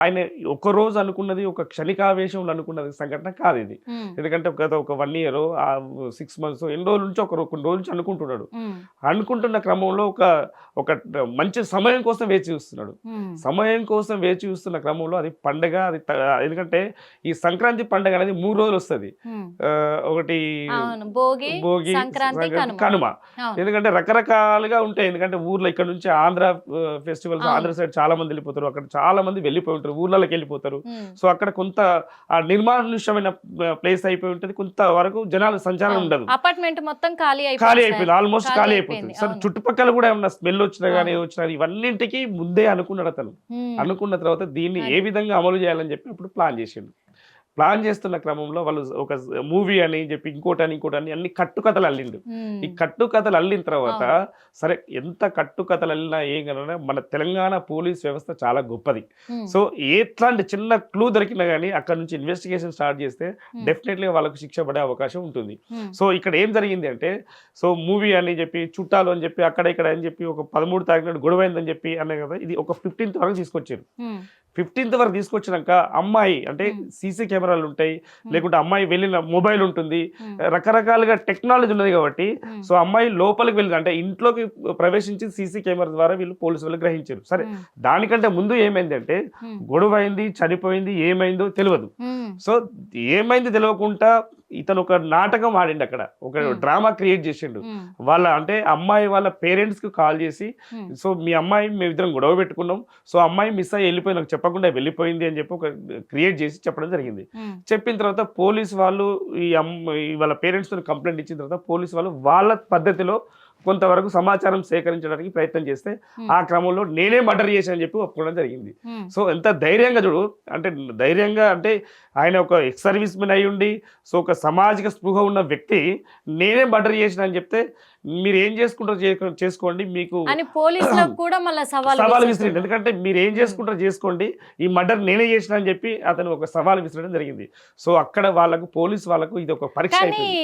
ఆయన ఒక్కరోజు అనుకున్నది, ఒక క్షణికావేశంలో అనుకున్నది సంఘటన కాదు ఇది. హ్మ్. ఎందుకంటే గత ఒక 1 ఇయర్ 6 మంత్స్ ఎన్ని రోజుల నుంచి కొన్ని రోజుల నుంచి అనుకుంటున్నాడు. హ్మ్. అనుకుంటున్న క్రమంలో ఒక మంచి సమయం కోసం వేచి చూస్తున్నాడు. హ్మ్. సమయం కోసం వేచి చూస్తున్న క్రమంలో అది పండగ ఎందుకంటే ఈ సంక్రాంతి పండగ అనేది 3 రోజులు వస్తది. హ్మ్. ఒకటి అవును. భోగి, భోగి, సంక్రాంతి, కనుమ. కనుమ. అవును. ఎందుకంటే రకరకాలుగా ఉంటాయి. ఎందుకంటే ఊర్లో ఇక్కడ నుంచి ఆంధ్ర ఫెస్టివల్స్, అవును. ఆంధ్ర సైడ్ చాలా మంది వెళ్ళిపోతారు. అక్కడ చాలా మంది వెళ్ళిపోయి ఉంటారు. ఊర్లలోకి వెళ్ళిపోతారు. హ్మ్. సో అక్కడ కొంత నిర్మానుష్యమైన ప్లేస్ అయిపోయి ఉంటది. కొంత వరకు జనాల సంచారం అవును. ఉండదు. అపార్ట్మెంట్ మొత్తం ఖాళీ ఖాళీ అయిపోయింది సార్. అయిపోయింది. ఆల్మోస్ట్ ఖాళీ అయిపోతుంది. అయిపోయింది. సరే అవును. చుట్టుపక్కల కూడా ఏమన్నా స్మెల్ వచ్చినా గానీ, అవును. వచ్చినా ఇవన్నింటికి ముందే అనుకున్నాడు అతను. హ్మ్. అనుకున్న తర్వాత దీన్ని ఏ అది. విధంగా అమలు చేయాలని చెప్పి అప్పుడు ప్లాన్ చేసిండు. ప్లాన్ చేస్తున్న క్రమంలో వాళ్ళు ఒక మూవీ అని చెప్పి ఇంకోటని అన్ని కట్టుకథలు అల్లిండు. ఈ హ్మ్. కట్టుకథలు అల్లిన తర్వాత అవును. సరే ఎంత కట్టుకథలు అల్లినా ఏం కన్నా మన తెలంగాణ పోలీస్ వ్యవస్థ చాలా గొప్పది. హ్మ్. సో ఎట్లాంటి చిన్న క్లూ దొరికినా గానీ అక్కడ నుంచి ఇన్వెస్టిగేషన్ స్టార్ట్ చేస్తే హ్మ్. డెఫినెట్‌లీగా వాళ్ళకు శిక్ష పడే అవకాశం ఉంటుంది. హ్మ్. సో ఇక్కడ ఏం జరిగింది అంటే మూవీ అని చెప్పి, చుట్టాలు అని చెప్పి, అక్కడ ఇక్కడ అని చెప్పి ఒక 13 తారీఖు నాడు గొడవైందని చెప్పి అన్నాయి కదా! ఇది ఒక 15థ్ వరకు తీసుకొచ్చారు. హ్మ్. 15థ్ వరకు తీసుకొచ్చినాక అమ్మాయి అంటే హ్మ్. సీసీ కెమెరాలు ఉంటాయి. హ్మ్. లేకుంటే అమ్మాయి వెళ్ళిన మొబైల్ ఉంటుంది. హ్మ్. రకరకాలుగా టెక్నాలజీ ఉన్నది కాబట్టి హ్మ్. అమ్మాయి లోపలికి వెళ్ళింది. అంటే ఇంట్లోకి ప్రవేశించి సీసీ కెమెరా ద్వారా వీళ్ళు పోలీసు వాళ్ళు గ్రహించారు. సరే హ్మ్. దానికంటే ముందు ఏమైందంటే హ్మ్. గొడవైంది, చనిపోయింది, ఏమైందో తెలవదు. హ్మ్. సో ఏమైంది తెలవకుండా ఇతను ఒక నాటకం ఆడిండు అక్కడ. ఒక హ్మ్. డ్రామా క్రియేట్ చేసిండు. హ్మ్. అంటే అమ్మాయి వాళ్ళ పేరెంట్స్‌కి కాల్ చేసి హ్మ్. మీ అమ్మాయి మేమిద్దరం గొడవ పెట్టుకున్నాం. అమ్మాయి మిస్ అయ్యి వెళ్ళిపోయి నాకు చెప్పకుండా వెళ్ళిపోయింది అని చెప్పి ఒక క్రియేట్ చేసి చెప్పడం జరిగింది. హ్మ్. చెప్పిన తర్వాత పోలీస్ వాళ్ళు వాళ్ళ పేరెంట్స్‌తోని కంప్లెయింట్ ఇచ్చిన తర్వాత పోలీస్ వాళ్ళు వాళ్ళ పద్ధతిలో కొంతవరకు సమాచారం సేకరించడానికి ప్రయత్నం చేస్తే, హ్మ్. ఆ క్రమంలో నేనే మర్డర్ చేశానని చెప్పి ఒప్పుకోవడం జరిగింది. హ్మ్. ఎంత ధైర్యంగా చూడు అంటే ధైర్యంగా అంటే ఆయన ఒక ఎక్స్ సర్వీస్ మెన్ అయ్యుండి, ఒక సామాజిక స్పృహ ఉన్న వ్యక్తి నేనే మర్డర్ చేసినా అని చెప్తే మీరేం చేసుకుంటారో చేసుకోండి. మీకు అని పోలీసులకు కూడా మళ్ళా సవాల్ సవాల్ విసిరిండు. విసురుతున్నాడు. ఎందుకంటే మీరేం హ్మ్. చేసుకుంటారో చేసుకోండి. ఈ మర్డర్ నేనే చేసినా అని చెప్పి అతను ఒక సవాల్ విసరడం జరిగింది. అక్కడ పోలీస్ వాళ్ళకు ఇది ఒక పరీక్ష కానీ అయిపోయింది.